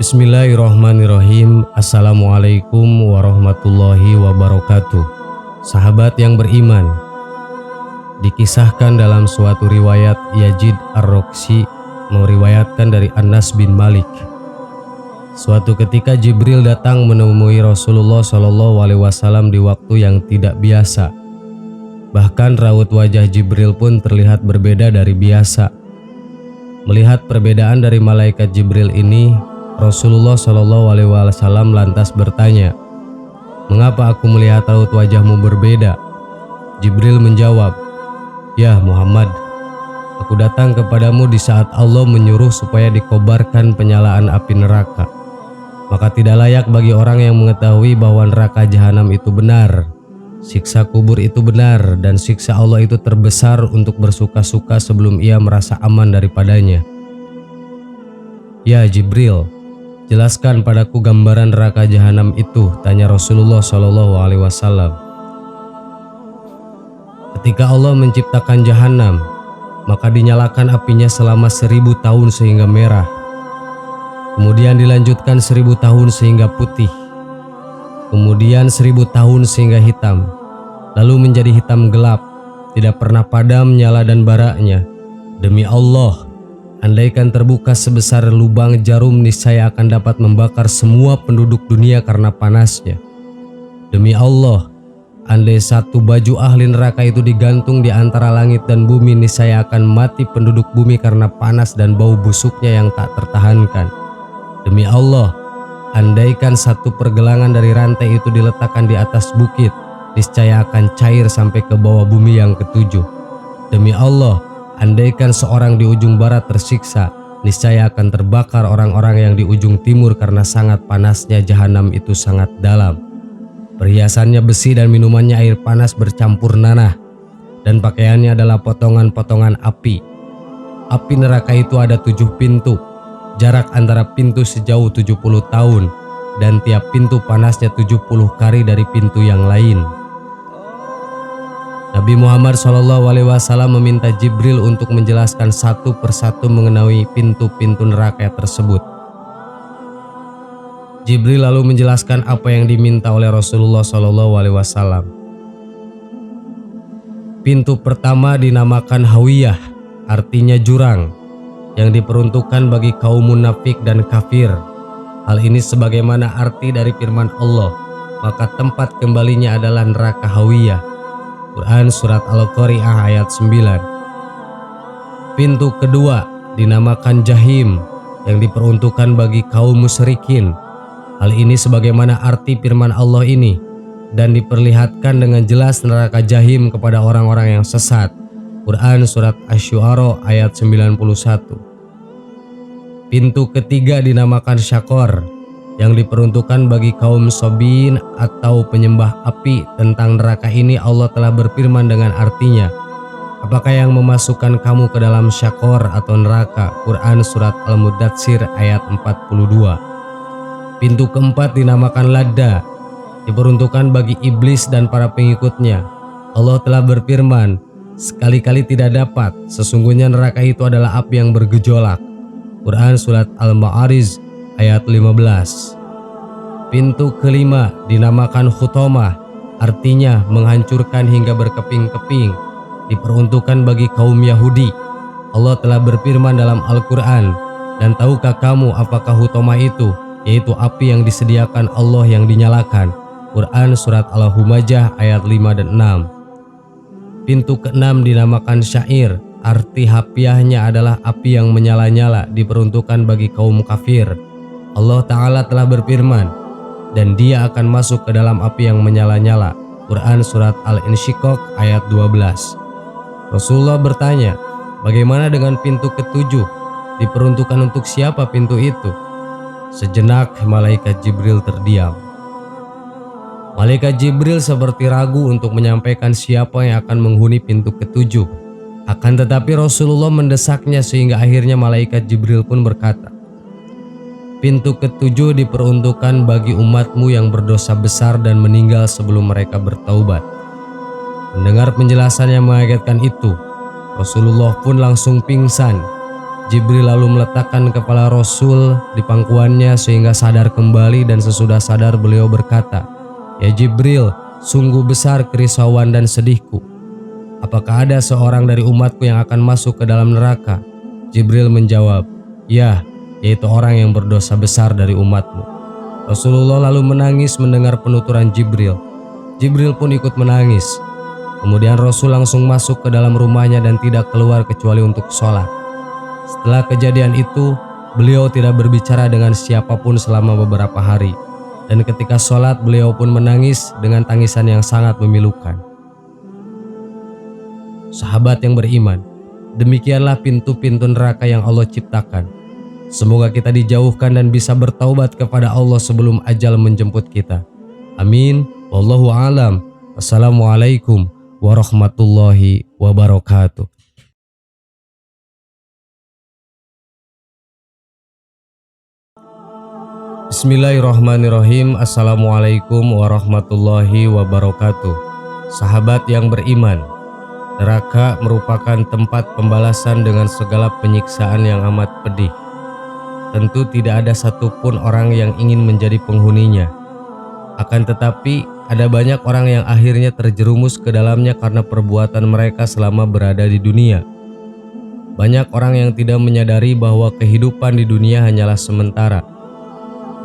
Bismillahirrahmanirrahim. Assalamualaikum warahmatullahi wabarakatuh. Sahabat yang beriman, dikisahkan dalam suatu riwayat Yazid Ar-Roksi meriwayatkan dari Anas bin Malik. Suatu ketika Jibril datang menemui Rasulullah SAW di waktu yang tidak biasa. Bahkan raut wajah Jibril pun terlihat berbeda dari biasa. Melihat perbedaan dari malaikat Jibril ini, Rasulullah SAW lantas bertanya, "Mengapa aku melihat raut wajahmu berbeda?" Jibril menjawab, "Ya Muhammad, aku datang kepadamu di saat Allah menyuruh supaya dikobarkan penyalaan api neraka. Maka tidak layak bagi orang yang mengetahui bahwa neraka jahanam itu benar, siksa kubur itu benar, dan siksa Allah itu terbesar untuk bersuka-suka sebelum ia merasa aman daripadanya." "Ya Jibril, jelaskan padaku gambaran neraka jahanam itu," tanya Rasulullah SAW. Ketika Allah menciptakan jahanam, maka dinyalakan apinya selama 1000 tahun sehingga merah. Kemudian dilanjutkan 1000 tahun sehingga putih. Kemudian 1000 tahun sehingga hitam. Lalu menjadi hitam gelap, tidak pernah padam nyala dan baraknya. Demi Allah, andaikan terbuka sebesar lubang jarum, niscaya akan dapat membakar semua penduduk dunia karena panasnya. Demi Allah, andai satu baju ahli neraka itu digantung di antara langit dan bumi, niscaya akan mati penduduk bumi karena panas dan bau busuknya yang tak tertahankan. Demi Allah, andaikan satu pergelangan dari rantai itu diletakkan di atas bukit, niscaya akan cair sampai ke bawah bumi yang ketujuh. Demi Allah, andaikan seorang di ujung barat tersiksa, niscaya akan terbakar orang-orang yang di ujung timur karena sangat panasnya jahanam itu sangat dalam. Perhiasannya besi dan minumannya air panas bercampur nanah, dan pakaiannya adalah potongan-potongan api. Api neraka itu ada 7 pintu, jarak antara pintu sejauh 70 tahun, dan tiap pintu panasnya 70 kali dari pintu yang lain. Nabi Muhammad SAW meminta Jibril untuk menjelaskan satu persatu mengenai pintu-pintu neraka tersebut. Jibril lalu menjelaskan apa yang diminta oleh Rasulullah SAW. Pintu pertama dinamakan Hawiyah, artinya jurang, yang diperuntukkan bagi kaum munafik dan kafir. Hal ini sebagaimana arti dari firman Allah, maka tempat kembalinya adalah neraka Hawiyah. Quran Surat Al-Qari'ah ayat 9. Pintu kedua dinamakan Jahim, yang diperuntukkan bagi kaum musyrikin. Hal ini sebagaimana arti firman Allah ini, dan diperlihatkan dengan jelas neraka Jahim kepada orang-orang yang sesat. Quran Surat Asy-Syu'ara ayat 91. Pintu ketiga dinamakan Syaqor, yang diperuntukkan bagi kaum Sobin atau penyembah api. Tentang neraka ini Allah telah berfirman dengan artinya, "Apakah yang memasukkan kamu ke dalam Syaqor atau neraka?" Quran Surat Al-Mudatsir ayat 42. Pintu keempat dinamakan Ladda, diperuntukkan bagi iblis dan para pengikutnya. Allah telah berfirman, "Sekali-kali tidak dapat, sesungguhnya neraka itu adalah api yang bergejolak." Quran Surat Al-Ma'arij ayat 15. Pintu kelima dinamakan Khutamah, artinya menghancurkan hingga berkeping-keping, diperuntukkan bagi kaum Yahudi. Allah telah berfirman dalam Al-Quran, "Dan tahukah kamu apakah Khutamah itu? Yaitu api yang disediakan Allah yang dinyalakan." Quran Surat Al-Humajah ayat 5 dan 6. Pintu keenam dinamakan Syair, arti harfiahnya adalah api yang menyala-nyala, diperuntukkan bagi kaum kafir. Allah Ta'ala telah berfirman, "Dan dia akan masuk ke dalam api yang menyala-nyala." Quran Surat Al-Insyiqaq ayat 12. Rasulullah bertanya, "Bagaimana dengan pintu ketujuh? Diperuntukkan untuk siapa pintu itu?" Sejenak malaikat Jibril terdiam. Malaikat Jibril seperti ragu untuk menyampaikan siapa yang akan menghuni pintu ketujuh. Akan tetapi Rasulullah mendesaknya sehingga akhirnya malaikat Jibril pun berkata, "Pintu ketujuh diperuntukkan bagi umatmu yang berdosa besar dan meninggal sebelum mereka bertaubat." Mendengar penjelasan yang mengagetkan itu, Rasulullah pun langsung pingsan. Jibril lalu meletakkan kepala Rasul di pangkuannya sehingga sadar kembali, dan sesudah sadar beliau berkata, "Ya Jibril, sungguh besar kerisauan dan sedihku. Apakah ada seorang dari umatku yang akan masuk ke dalam neraka?" Jibril menjawab, "Ya, yaitu orang yang berdosa besar dari umatmu." Rasulullah lalu menangis mendengar penuturan Jibril. Jibril pun ikut menangis. Kemudian Rasul langsung masuk ke dalam rumahnya dan tidak keluar kecuali untuk sholat. Setelah kejadian itu, beliau tidak berbicara dengan siapapun selama beberapa hari. Dan ketika sholat, beliau pun menangis dengan tangisan yang sangat memilukan. Sahabat yang beriman, demikianlah pintu-pintu neraka yang Allah ciptakan. Semoga kita dijauhkan dan bisa bertaubat kepada Allah sebelum ajal menjemput kita. Amin. Wallahu a'lam. Wassalamualaikum warahmatullahi wabarakatuh. Bismillahirrahmanirrahim. Assalamualaikum warahmatullahi wabarakatuh. Sahabat yang beriman, neraka merupakan tempat pembalasan dengan segala penyiksaan yang amat pedih. Tentu tidak ada satupun orang yang ingin menjadi penghuninya. Akan tetapi, ada banyak orang yang akhirnya terjerumus ke dalamnya karena perbuatan mereka selama berada di dunia. Banyak orang yang tidak menyadari bahwa kehidupan di dunia hanyalah sementara.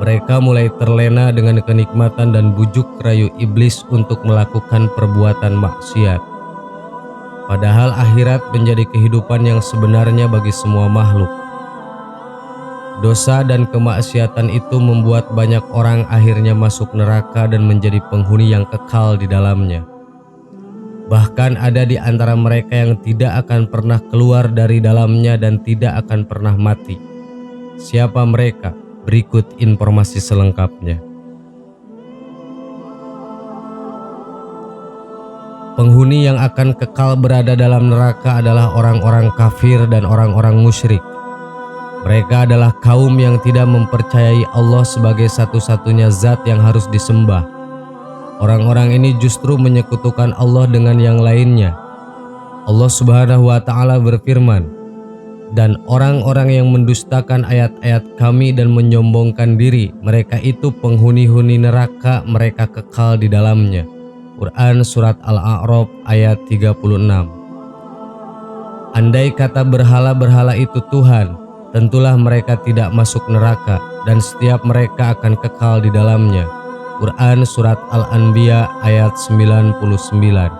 Mereka mulai terlena dengan kenikmatan dan bujuk rayu iblis untuk melakukan perbuatan maksiat. Padahal akhirat menjadi kehidupan yang sebenarnya bagi semua makhluk. Dosa dan kemaksiatan itu membuat banyak orang akhirnya masuk neraka dan menjadi penghuni yang kekal di dalamnya. Bahkan ada di antara mereka yang tidak akan pernah keluar dari dalamnya dan tidak akan pernah mati. Siapa mereka? Berikut informasi selengkapnya. Penghuni yang akan kekal berada dalam neraka adalah orang-orang kafir dan orang-orang musyrik. Mereka adalah kaum yang tidak mempercayai Allah sebagai satu-satunya zat yang harus disembah. Orang-orang ini justru menyekutukan Allah dengan yang lainnya. Allah Subhanahu wa Ta'ala berfirman, "Dan orang-orang yang mendustakan ayat-ayat Kami dan menyombongkan diri, mereka itu penghuni-huni neraka, mereka kekal di dalamnya." Quran Surat Al-A'raf ayat 36. Andai kata berhala-berhala itu Tuhan, tentulah mereka tidak masuk neraka dan setiap mereka akan kekal di dalamnya. Quran Surat Al-Anbiya ayat 99.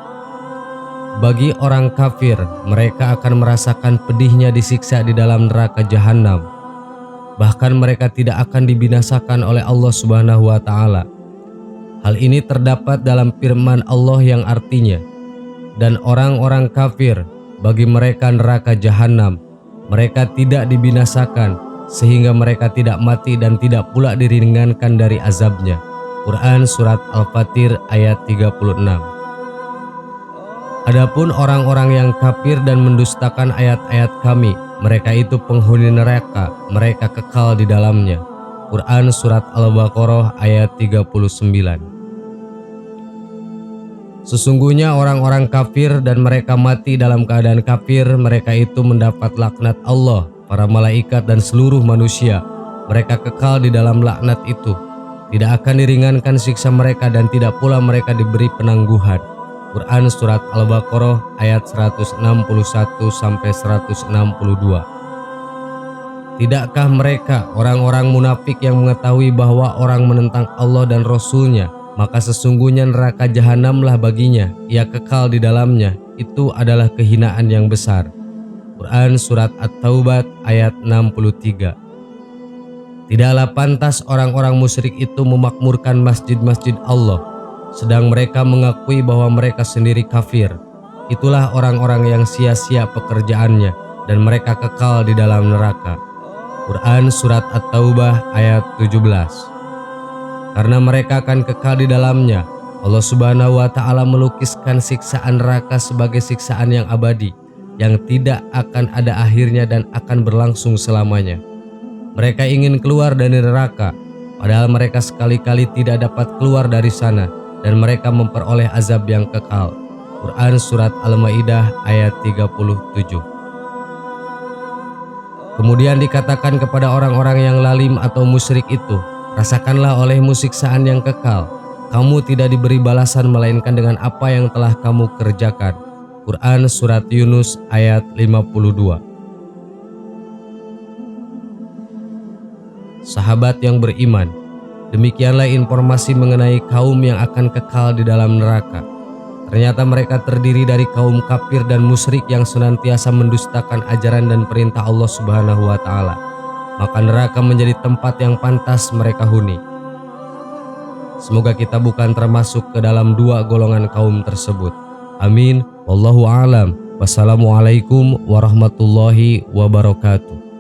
Bagi orang kafir, mereka akan merasakan pedihnya disiksa di dalam neraka jahanam. Bahkan mereka tidak akan dibinasakan oleh Allah Subhanahu wa Ta'ala. Hal ini terdapat dalam firman Allah yang artinya, "Dan orang-orang kafir, bagi mereka neraka jahanam, mereka tidak dibinasakan sehingga mereka tidak mati dan tidak pula diringankan dari azabnya." Quran Surat Al-Fatir ayat 36. Adapun orang-orang yang kafir dan mendustakan ayat-ayat Kami, mereka itu penghuni neraka, mereka kekal di dalamnya. Quran Surat Al-Baqarah ayat 39. Sesungguhnya orang-orang kafir dan mereka mati dalam keadaan kafir, mereka itu mendapat laknat Allah, para malaikat dan seluruh manusia. Mereka kekal di dalam laknat itu. Tidak akan diringankan siksa mereka dan tidak pula mereka diberi penangguhan. Quran Surat Al-Baqarah ayat 161-162. Tidakkah mereka orang-orang munafik yang mengetahui bahwa orang menentang Allah dan Rasul-Nya, maka sesungguhnya neraka jahanamlah baginya, ia kekal di dalamnya, itu adalah kehinaan yang besar. Quran Surat At-Taubah ayat 63. Tidaklah pantas orang-orang musyrik itu memakmurkan masjid-masjid Allah, sedang mereka mengakui bahwa mereka sendiri kafir. Itulah orang-orang yang sia-sia pekerjaannya dan mereka kekal di dalam neraka. Quran Surat At-Taubah ayat 17. Karena mereka akan kekal di dalamnya, Allah Subhanahu wa Ta'ala melukiskan siksaan neraka sebagai siksaan yang abadi, yang tidak akan ada akhirnya dan akan berlangsung selamanya. Mereka ingin keluar dari neraka, padahal mereka sekali-kali tidak dapat keluar dari sana, dan mereka memperoleh azab yang kekal. Quran Surat Al-Maidah ayat 37. Kemudian dikatakan kepada orang-orang yang lalim atau musyrik itu, rasakanlah olehmu siksaan yang kekal. Kamu tidak diberi balasan melainkan dengan apa yang telah kamu kerjakan. Quran Surat Yunus ayat 52. Sahabat yang beriman, demikianlah informasi mengenai kaum yang akan kekal di dalam neraka. Ternyata mereka terdiri dari kaum kafir dan musyrik yang senantiasa mendustakan ajaran dan perintah Allah Subhanahu wa Ta'ala. Maka neraka menjadi tempat yang pantas mereka huni. Semoga kita bukan termasuk ke dalam dua golongan kaum tersebut. Amin. Wallahu a'lam. Wassalamualaikum warahmatullahi wabarakatuh.